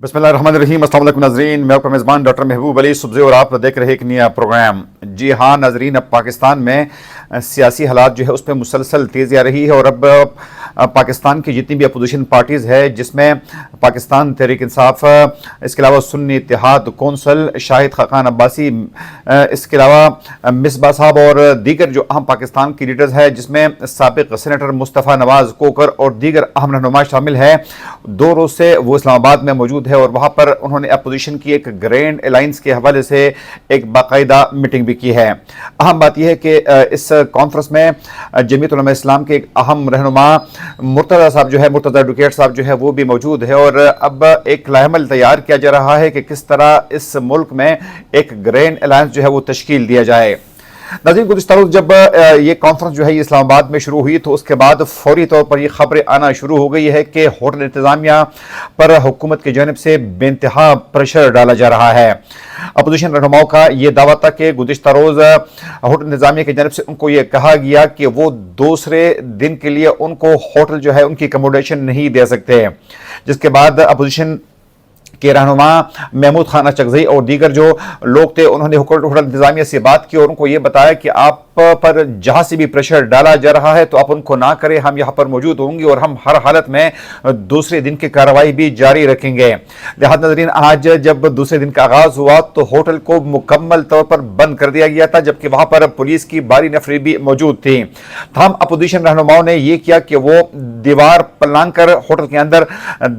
बिस्मिल्लाहिर्रहमानिर्रहीम। अस्सलाम वालेकुम नाज़रीन, मैं आपका मेज़बान डॉक्टर महबूब अली सुबज़ी और आप देख रहे हैं एक नया प्रोग्राम। जी हाँ नाज़रीन, अब पाकिस्तान में सियासी हालात जो है उस पर मुसलसल तेज़ी आ रही है और अब पाकिस्तान की जितनी भी अपोजिशन पार्टीज़ है, जिसमें पाकिस्तान तहरीक इंसाफ, इसके अलावा सुन्नी इत्तेहाद कौंसल, शाहिद खाकान अब्बासी, इसके अलावा मिसबा साहब और दीगर जो अहम पाकिस्तान की लीडर्स है, जिसमें साबिक सेनेटर मुस्तफ़ा नवाज़ कोकर और दीगर अहम रहनुमा शामिल है। 2 रोज़ से वो इस्लामाबाद में मौजूद है और वहाँ पर उन्होंने अपोजिशन की एक ग्रैंड अलायंस के हवाले से एक बाकायदा मीटिंग भी की है। अहम बात यह है कि इस कॉन्फ्रेंस में जमीयत उलमा इस्लाम के एक अहम रहनुमा मुर्तज़ा साहब जो है, मुर्तज़ा एडवोकेट साहब जो है, वो भी मौजूद है और अब एक लाहमल तैयार किया जा रहा है कि किस तरह इस मुल्क में एक ग्रैंड अलायंस जो है वो तश्कील दिया जाए। नाज़रीन, गुज़िश्ता रोज़ जब ये कॉन्फ्रेंस जो है इस्लामाबाद में शुरू हुई तो उसके बाद फौरी तौर पर ये खबरें आना शुरू हो गई है कि होटल इंतज़ामिया पर हुकूमत की जानिब से बेइंतहा प्रेशर डाला जा रहा है। अपोजिशन रहनुमाओं का ये दावा था कि गुज़िश्ता रोज़ होटल इंतज़ामिया की जानिब से उनको ये कहा गया कि वो दूसरे दिन के लिए उनको होटल जो है उनकी अकोमोडेशन नहीं दे सकते, जिसके बाद अपोजिशन के रहनुमा महमूद खान अचकज़ई और दीगर जो लोग थे उन्होंने होटल इंतज़ामिया से बात की और उनको ये बताया कि आप पर जहां से भी प्रेशर डाला जा रहा है तो आप उनको ना करें, हम यहाँ पर मौजूद होंगे और हम हर हालत में दूसरे दिन की कार्रवाई भी जारी रखेंगे। लिहाजा नाज़रीन, आज जब दूसरे दिन का आगाज हुआ तो होटल को मुकम्मल तौर पर बंद कर दिया गया था, जबकि वहां पर पुलिस की भारी नफरी भी मौजूद थी। तमाम अपोजिशन रहनुमाओं ने यह किया कि वो दीवार पलांग कर होटल के अंदर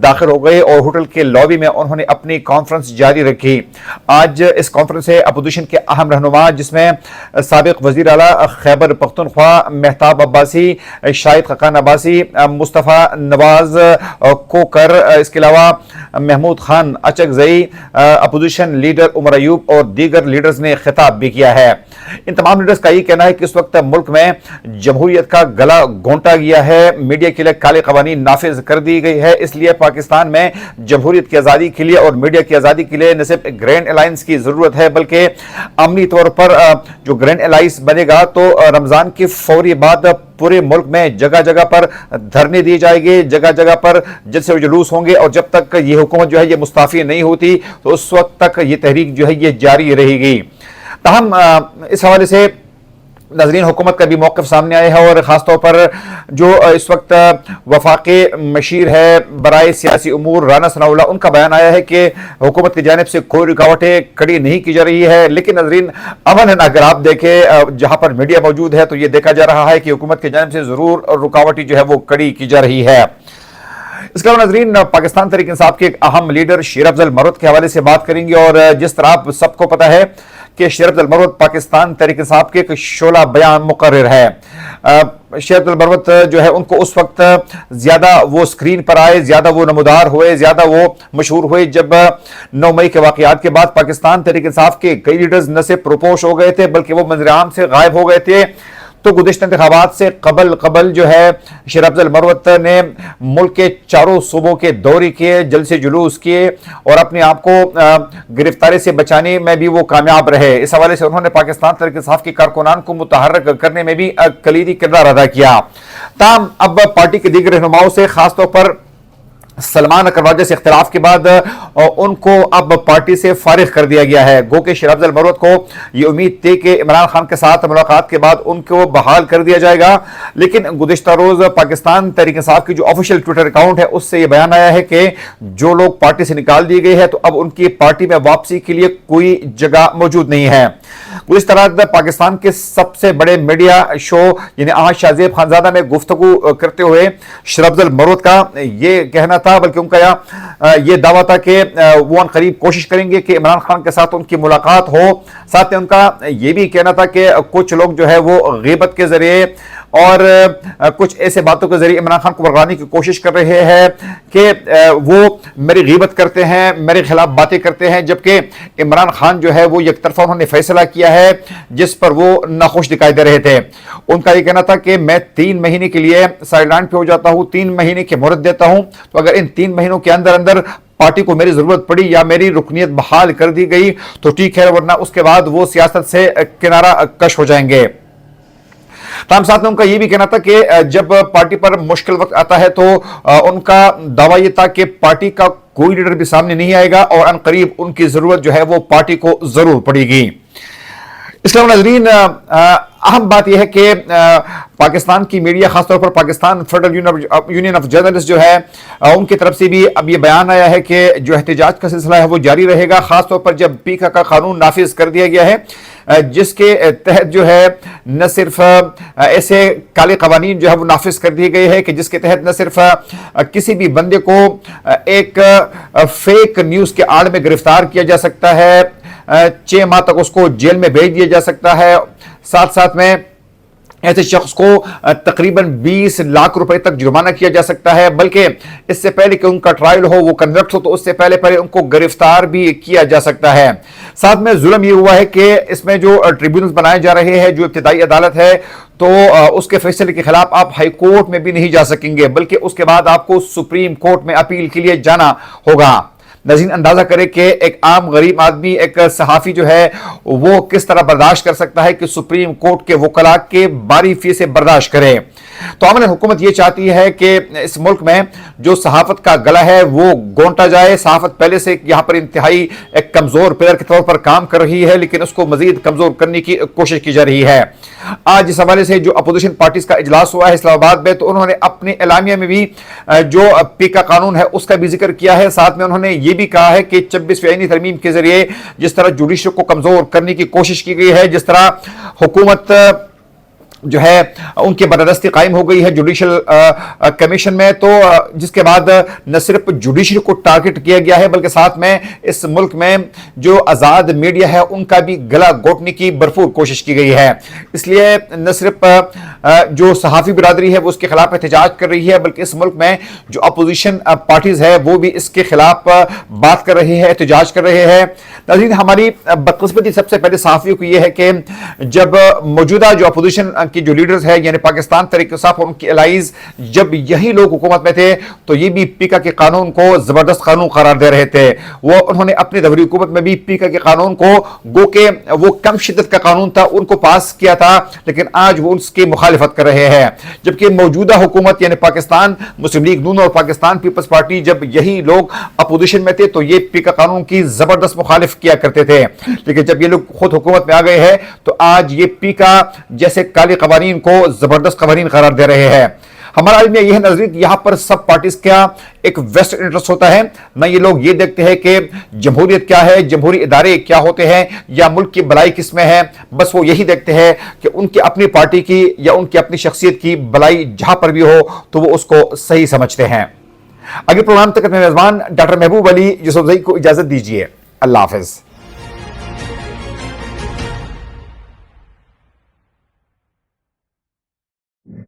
दाखिल हो गए और होटल के लॉबी में उन्होंने अपनी कॉन्फ्रेंस जारी रखी। आज इस कॉन्फ्रेंस से अपोजिशन के अहम रहनुमा, जिसमें साबिक वज़ीर आला खैबर पख्तूनख्वा महताब अब्बासी, शाहिद खाकान अब्बासी, मुस्तफ़ा नवाज कोकर, इसके अलावा महमूद खान अचकज़ई, अपोजिशन लीडर उमर अयूब और दीगर लीडर्स ने खिताब भी किया है। इन तमाम लीडर्स का ये कहना है कि इस वक्त मुल्क में जमहूरियत का गला घोंटा गया है, मीडिया के लिए काले कवानीन नाफिज कर दी गई है। इसलिए पाकिस्तान में जमहूरियत की आज़ादी के लिए और मीडिया की आज़ादी के लिए न सिर्फ ग्रैंड अलायंस की ज़रूरत है, बल्कि अमनी तौर पर जो ग्रैंड अलायंस बनेगा तो रमज़ान की फौरी बाद पूरे मुल्क में जगह जगह पर धरने दिए जाएंगे, जगह जगह पर जलसे और जुलूस होंगे और जब तक ये हुकूमत जो है ये मुस्ताफ़ी नहीं होती तो उस वक्त तक ये तहरीक जो है ये जारी रहेगी। ताहम इस हवाले से नाज़रीन, हुकूमत का भी मौक़िफ़ सामने आया है और ख़ासतौर पर जो इस वक्त वफाक़ी मशीर है बराए सियासी उमूर राना सनाउल्लाह, उनका बयान आया है कि हुकूमत की जानिब से कोई रुकावटें खड़ी नहीं की जा रही है। लेकिन नाज़रीन, अमन अगर आप देखें जहाँ पर मीडिया मौजूद है तो ये देखा जा रहा है कि हुकूमत की जानिब से ज़रूर रुकावटें जो है वो खड़ी की जा रही है। इसके अलावा नाज़रीन, पाकिस्तान तहरीक इंसाफ के एक अहम लीडर शेर अफजल मरवत के हवाले से बात करेंगे और जिस तरह आप सबको पता है कि शेर अफजल मरवत पाकिस्तान तहरीक इंसाफ के एक शोला बयान मुकर्रर है। शेर अफजल मरवत जो है उनको उस वक्त ज्यादा वो स्क्रीन पर आए, ज्यादा वो नमूदार हुए, ज्यादा वो मशहूर हुए जब 9 मई के वाकयात के बाद पाकिस्तान तहरीक इंसाफ के कई लीडर्स न सिर्फ प्रोपोश हो गए थे बल्कि वो मंजर आम से गायब हो गए थे। तो गुज़िश्ता इंतखाबात से कबल जो है शेर अफजल मरवत ने मुल्क के चारों सूबों के दौरे किए, जलसे जुलूस किए और अपने आप को गिरफ्तारी से बचाने में भी वो कामयाब रहे। इस हवाले से उन्होंने पाकिस्तान तहरीक इंसाफ के कारकुनान को मुतहर्रिक करने में भी कलीदी किरदार अदा किया। ताहम अब पार्टी के दीगर रहनुमाओं से खासतौर पर सलमान अकरवाल से इख्तिलाफ के बाद उनको अब पार्टी से फारिग कर दिया गया है। गो के शेर अफजल मरवत को ये उम्मीद थी कि इमरान खान के साथ मुलाकात के बाद उनको बहाल कर दिया जाएगा, लेकिन गुज़िश्ता रोज पाकिस्तान तहरीक इंसाफ की जो ऑफिशियल ट्विटर अकाउंट है उससे ये बयान आया है कि जो लोग पार्टी से निकाल दिए गए हैं तो अब उनकी पार्टी में वापसी के लिए कोई जगह मौजूद नहीं है। इस तरह पाकिस्तान के सबसे बड़े मीडिया शो यानी आज शाहजेब खानजादा में गुफ्तगू करते हुए शेर अफजल मरवत का ये कहना था, बल्कि उनका ये दावा था कि वो अन करीब कोशिश करेंगे कि इमरान खान के साथ उनकी मुलाकात हो। साथ में उनका ये भी कहना था कि कुछ लोग जो है वो गीबत के जरिए और कुछ ऐसे बातों के जरिए इमरान खान को बरगाने की कोशिश कर रहे हैं कि वो मेरी गीबत करते हैं, मेरे खिलाफ बातें करते हैं, जबकि इमरान खान जो है वो एक तरफा उन्होंने फैसला किया है जिस पर वो नाखुश दिखाई दे रहे थे। उनका ये कहना था कि मैं 3 महीने के लिए साइडलाइन पे हो जाता हूँ, 3 महीने की मोहलत देता हूँ, तो अगर इन 3 महीनों के अंदर अंदर पार्टी को मेरी जरूरत पड़ी या मेरी रुकनीत बहाल कर दी गई तो ठीक है, वरना उसके बाद वो सियासत से किनारा कश हो जाएंगे। ताम साथ में उनका यह भी कहना था कि जब पार्टी पर मुश्किल वक्त आता है तो उनका दावा यह था कि पार्टी का کوئی لیڈر بھی سامنے نہیں آئے گا اور ان قریب ان کی ضرورت جو ہے وہ پارٹی کو ضرور پڑے گی۔ اس کے علاوہ ناظرین اہم بات یہ ہے کہ پاکستان کی میڈیا، خاص طور پر Pakistan federal union of journalist جو ہے ان کی طرف سے بھی اب یہ بیان آیا ہے کہ جو احتجاج کا سلسلہ ہے وہ جاری رہے گا، خاص طور پر جب پیکا کا قانون نافذ کر دیا گیا ہے جس کے تحت جو ہے نہ صرف ایسے کالے قوانین جو ہے وہ نافذ کر دیے گئے ہیں کہ جس کے تحت نہ صرف کسی بھی بندے کو ایک فیک نیوز کے آڑ میں گرفتار کیا جا سکتا ہے، 6 ماہ تک اس کو جیل میں بھیج دیا جا سکتا ہے، ساتھ ساتھ میں ایسے شخص کو تقریباً 20 لاکھ روپے تک جرمانہ کیا جا سکتا ہے، بلکہ اس سے پہلے کہ ان کا ٹرائل ہو، وہ کنوکٹ ہو، تو اس سے پہلے ان کو گرفتار بھی کیا جا سکتا ہے۔ ساتھ میں ظلم یہ ہوا ہے کہ اس میں جو ٹریبیونلز بنائے جا رہے ہیں، جو ابتدائی عدالت ہے، تو اس کے فیصلے کے خلاف آپ ہائی کورٹ میں بھی نہیں جا سکیں گے، بلکہ اس کے بعد آپ کو سپریم کورٹ میں اپیل کے لیے جانا ہوگا۔ ناظرین اندازہ کرے کہ ایک عام غریب آدمی، ایک صحافی جو ہے وہ کس طرح برداشت کر سکتا ہے کہ سپریم کورٹ کے وکلاء کے باری فیسیں برداشت کرے۔ تو عملاً حکومت یہ چاہتی ہے کہ اس ملک میں جو صحافت کا گلا ہے وہ گونٹا جائے۔ صحافت پہلے سے یہاں پر انتہائی ایک کمزور پلر کے طور پر کام کر رہی ہے، لیکن اس کو مزید کمزور کرنے کی کوشش کی جا رہی ہے۔ آج اس حوالے سے جو اپوزیشن پارٹیز کا اجلاس ہوا ہے اسلام آباد میں، تو انہوں نے اپنے اعلامیہ میں بھی جو پیکا قانون ہے اس کا بھی ذکر کیا ہے، ساتھ میں انہوں نے یہ بھی کہا ہے کہ 26ویں آئینی ترمیم کے ذریعے جس طرح جوڈیشری کو کمزور کرنے کی کوشش کی گئی ہے، جس طرح حکومت جو ہے ان کی بالادستی قائم ہو گئی ہے جوڈیشل کمیشن میں، تو جس کے بعد نہ صرف جوڈیشری کو ٹارگٹ کیا گیا ہے بلکہ ساتھ میں اس ملک میں جو آزاد میڈیا ہے ان کا بھی گلا گھونٹنے کی بھرپور کوشش کی گئی ہے۔ اس لیے نہ صرف جو صحافی برادری ہے وہ اس کے خلاف احتجاج کر رہی ہے، بلکہ اس ملک میں جو اپوزیشن پارٹیز ہے وہ بھی اس کے خلاف بات کر رہے ہیں، احتجاج کر رہے ہیں۔ ناظرین ہماری بدقسمتی سب سے پہلے صحافیوں کی یہ ہے کہ جب موجودہ جو اپوزیشن کی جو لیڈرز ہیں یعنی پاکستان تحریک انصاف اور ان کی الائیز، جب یہی لوگ حکومت میں تھے تو یہ بھی پیکا کے قانون کو زبردست قانون قرار دے رہے تھے۔ وہ انہوں نے اپنی دوری حکومت میں بھی پیکا کے قانون کو، گو کہ وہ کم شدت کا قانون تھا، ان کو پاس کیا تھا، لیکن آج وہ اس کی مخالفت کر رہے ہیں۔ جبکہ موجودہ حکومت یعنی پاکستان مسلم لیگ نون اور پاکستان پیپلز پارٹی، جب یہی لوگ اپوزیشن میں تھے تو یہ پیکا قانون کی زبردست مخالف کیا کرتے تھے، لیکن جب یہ لوگ خود حکومت میں آ گئے ہیں تو آج یہ پیکا جیسے کالے قوانین کو زبردست قوانین قرار دے رہے ہیں۔ ہمارا علم یہ ہے نظریہ، یہاں پر سب پارٹیز کا ایک ویسٹ انٹرسٹ ہوتا ہے، نہ یہ لوگ یہ دیکھتے ہیں کہ جمہوریت کیا ہے، جمہوری ادارے کیا ہوتے ہیں، یا ملک کی بلائی کس میں ہے، بس وہ یہی دیکھتے ہیں کہ ان کی اپنی پارٹی کی یا ان کی اپنی شخصیت کی بلائی جہاں پر بھی ہو تو وہ اس کو صحیح سمجھتے ہیں۔ اگلے پروگرام تک اپنے میزبان ڈاکٹر محبوب علی یوسفزئی کو اجازت دیجیے۔ اللہ حافظ۔